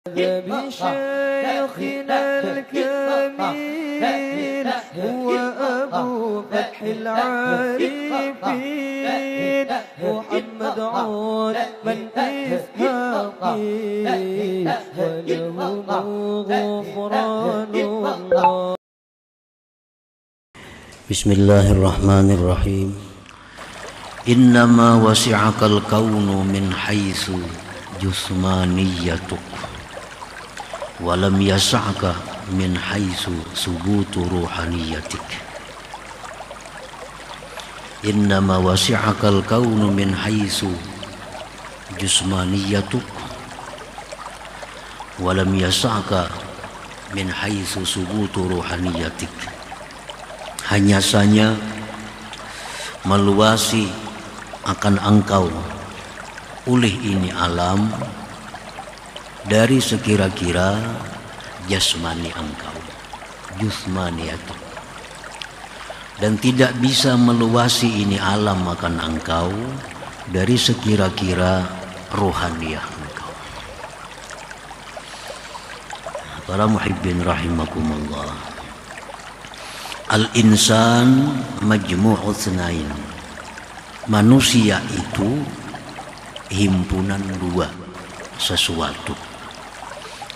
بشيخنا الكميل هو أبو فتح العارفين محمد عثمان إسحاقي وله غفران الله. بسم الله الرحمن الرحيم. إنما وسعك الكون من حيث جسمانيتك ولم يسعك من حيث ثبوت روحانيتك. إنما وسعك الكون من حيث جسمانيتك ولم يسعك من حيث ثبوت روحانيتك. Hanya saja meluasi akan engkau oleh ini alam dari sekira-kira jasmani engkau, jusmaniyatu, dan tidak bisa meluasi ini alam akan engkau dari sekira-kira rohaniyah engkau. Para muhibbin rahimakumullah, al-insan majmu'u tsnain. Manusia itu himpunan dua sesuatu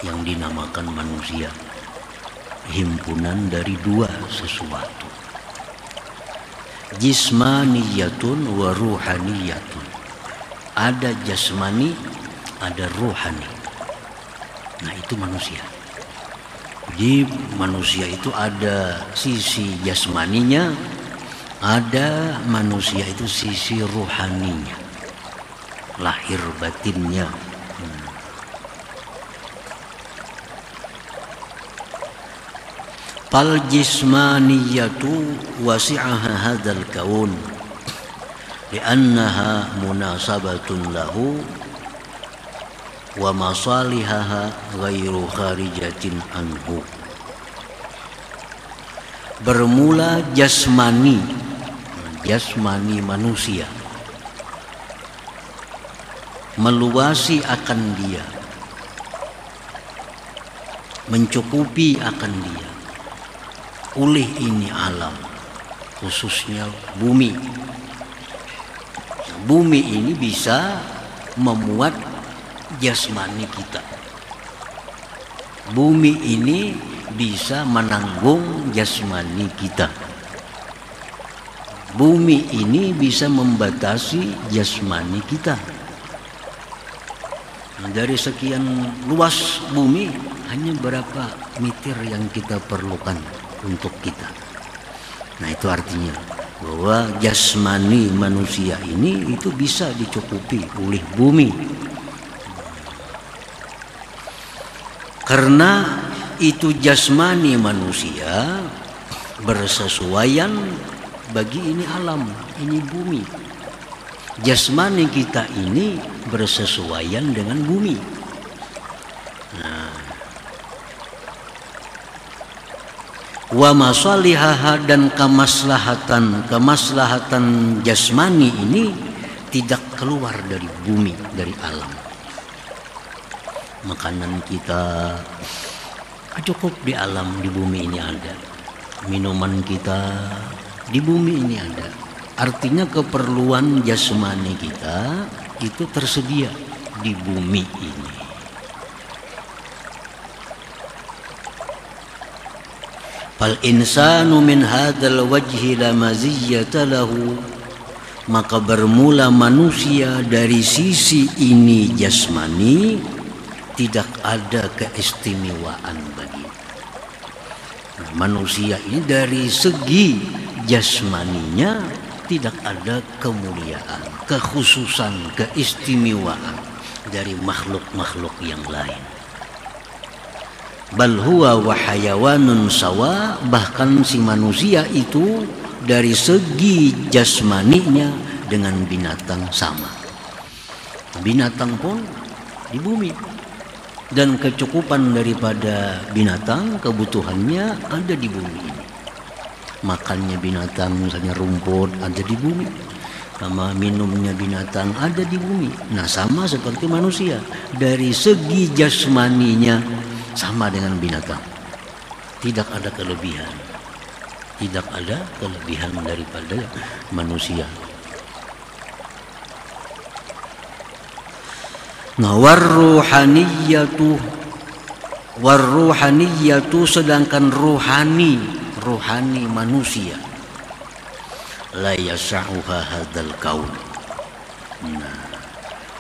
yang dinamakan manusia, himpunan dari dua sesuatu, jismaniyatun wa ruhaniyatun. Ada jasmani, ada ruhani. Nah, itu manusia. Jadi manusia itu ada sisi jasmaninya, ada manusia itu sisi ruhaninya, lahir batinnya. Fal jismaniyatu wasi'aha hadzal kaun li'annaha munasabatun lahu wa masalihaha ghairu kharijatin anhu. Bermula jasmani manusia, meluasi akan dia, mencukupi akan dia oleh ini alam, khususnya bumi. Bumi ini bisa memuat jasmani kita. Bumi ini bisa menanggung jasmani kita. Bumi ini bisa membatasi jasmani kita. Nah, dari sekian luas bumi, hanya berapa meter yang kita perlukan untuk kita. Nah, itu artinya bahwa jasmani manusia ini itu bisa dicukupi oleh bumi. Karena itu jasmani manusia bersesuaian bagi ini alam, ini bumi. Jasmani kita ini bersesuaian dengan bumi. Nah, wa masalihaha, dan kemaslahatan jasmani ini tidak keluar dari bumi, dari alam. Makanan kita cukup di alam, di bumi ini ada. Minuman kita di bumi ini ada. Artinya keperluan jasmani kita itu tersedia di bumi ini. Fal insanu min hadzal wajhi la maziyyata lahu. Maka bermula manusia dari sisi ini jasmani, tidak ada keistimewaan bagi manusia ini. Dari segi jasmaninya tidak ada kemuliaan, kekhususan, keistimewaan dari makhluk-makhluk yang lain. Bal huwa wa hayawanun sawa, bahkan si manusia itu dari segi jasmaninya dengan binatang sama. Binatang pun di bumi, dan kecukupan daripada binatang, kebutuhannya ada di bumi ini. Makannya binatang, misalnya rumput, ada di bumi. sama minumnya binatang ada di bumi. Nah, sama seperti manusia, dari segi jasmaninya sama dengan binatang, tidak ada kelebihan, tidak ada kelebihan daripada manusia. Nah, warruhaniyatu sedangkan ruhani manusia la yas'uha hadzal kaun. Nah,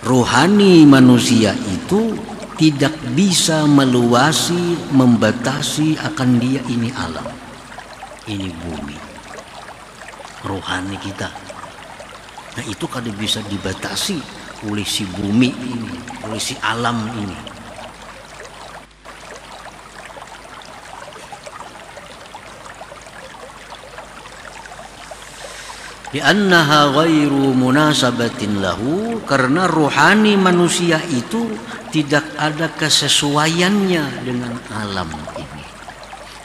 ruhani manusia itu tidak bisa meluasi, membatasi akan dia ini alam, ini bumi, ruhani kita. Nah, itu kada bisa dibatasi oleh si bumi ini, oleh si alam ini. Li'annaha ghairu munasabatin lahu, karena ruhani manusia itu tidak ada kesesuaiannya dengan alam ini.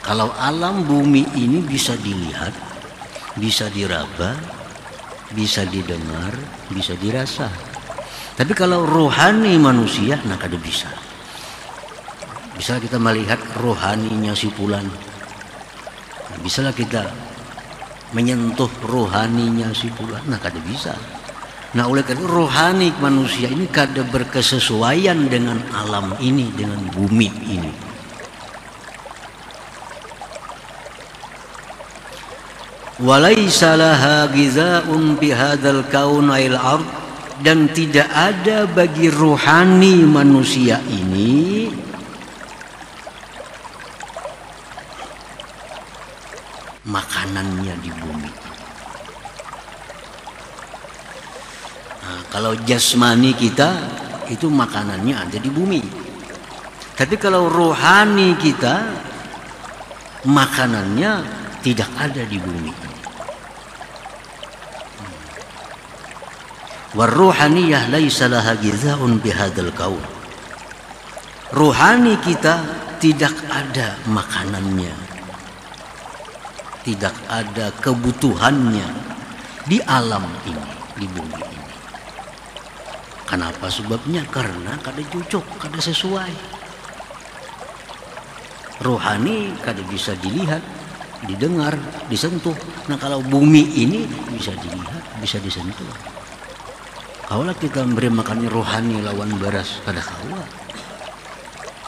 Kalau alam bumi ini bisa dilihat, bisa diraba, bisa didengar, bisa dirasa. Tapi kalau ruhani manusia, nah kada bisa. Bisa kita melihat rohaninya si fulan, nah, bisalah kita menyentuh rohaninya si fulan, nah kada bisa. Nah, oleh karena rohani manusia ini kada berkesesuaian dengan alam ini, dengan bumi ini. Walaysa laha ghizaa'un bihadzal kaunil ard, dan tidak ada bagi rohani manusia ini makanannya di bumi. Nah, kalau jasmani kita itu makanannya ada di bumi, tapi kalau rohani kita makanannya tidak ada di bumi. Warruhaniyah laisa laha ghizaa'un bihadzal kaun. Rohani kita tidak ada makanannya, tidak ada kebutuhannya di alam ini, di bumi ini. Kenapa sebabnya? Karena kada cocok, kada sesuai. Rohani kada bisa dilihat, didengar, disentuh. Nah, kalau bumi ini bisa dilihat, bisa disentuh. Kaulah kita memberi makannya rohani lawan beras, kada kaula.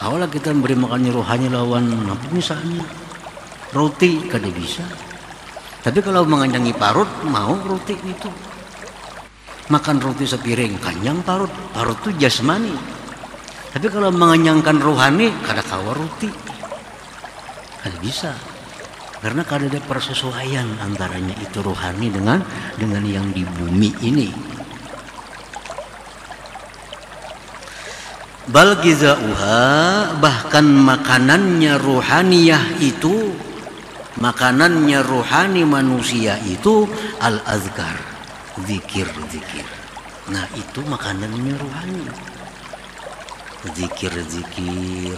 Kaulah kita memberi makannya rohani lawan apa misalnya roti, kada bisa. Tapi kalau menganyangi parut, mau roti itu. Makan roti sepiring, kenyang parut. Parut itu jasmani. Tapi kalau mengenyangkan rohani, kada kawa roti. Kada bisa. Karena kada ada persesuaian antaranya itu rohani dengan yang di bumi ini. Bal gizauha, bahkan makanannya ruhaniyah itu, makanannya ruhani manusia itu al-azkar, zikir-zikir. Nah, itu makanannya ruhani. Zikir-zikir,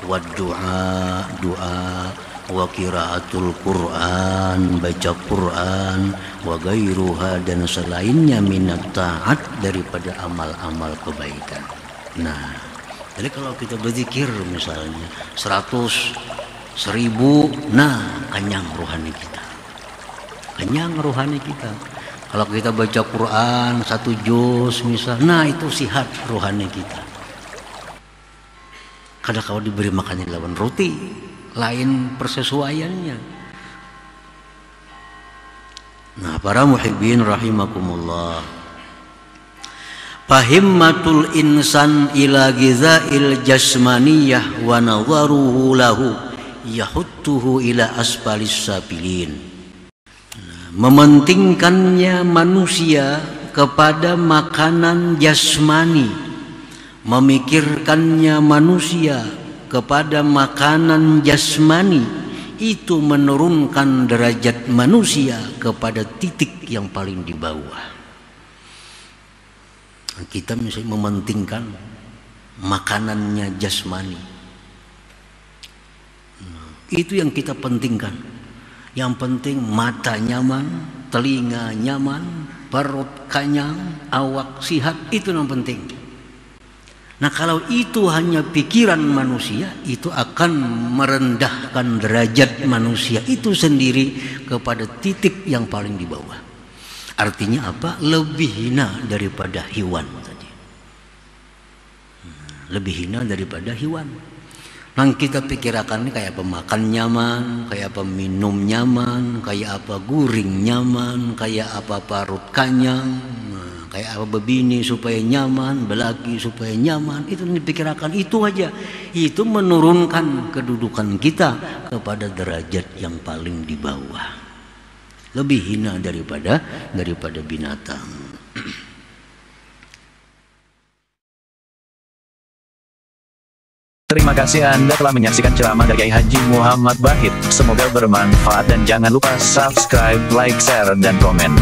wa doa, wa qiraatul Quran, baca Quran, wa gairuha, dan selainnya minat taat daripada amal-amal kebaikan. Nah, jadi kalau kita berzikir misalnya 100, 1000, nah kenyang rohani kita, kenyang rohani kita. Kalau kita baca Quran 1 juz misal, nah itu sihat rohani kita. Kadang kalau diberi makannya lawan roti, lain persesuaiannya. Nah, para muhibbin rahimakumullah, fahimmatul insan ila gizail jasmaniyah wa nadharuhu lahu yahuttuhu ila asfalis sabilin. Mementingkannya manusia kepada makanan jasmani, memikirkannya manusia kepada makanan jasmani, itu menurunkan derajat manusia kepada titik yang paling di bawah. Kita misalnya mementingkan makanannya jasmani, itu yang kita pentingkan. Yang penting mata nyaman, telinga nyaman, perut kenyang, awak sihat, itu yang penting. Nah kalau itu hanya pikiran manusia, itu akan merendahkan derajat manusia itu sendiri kepada titik yang paling di bawah. Artinya apa? Lebih hina daripada hewan tadi. Lebih hina daripada hewan. Nah kita pikirkan kayak apa makan nyaman, kayak apa minum nyaman, kayak apa guring nyaman, kayak apa parut kenyang, kayak apa bebini supaya nyaman, belaki supaya nyaman. Itu dipikirkan, itu aja. Itu menurunkan kedudukan kita kepada derajat yang paling di bawah. Lebih hina daripada binatang. Terima kasih Anda telah menyaksikan ceramah dari Kiai Haji Muhammad Bahit. Semoga bermanfaat dan jangan lupa subscribe, like, share, dan komen.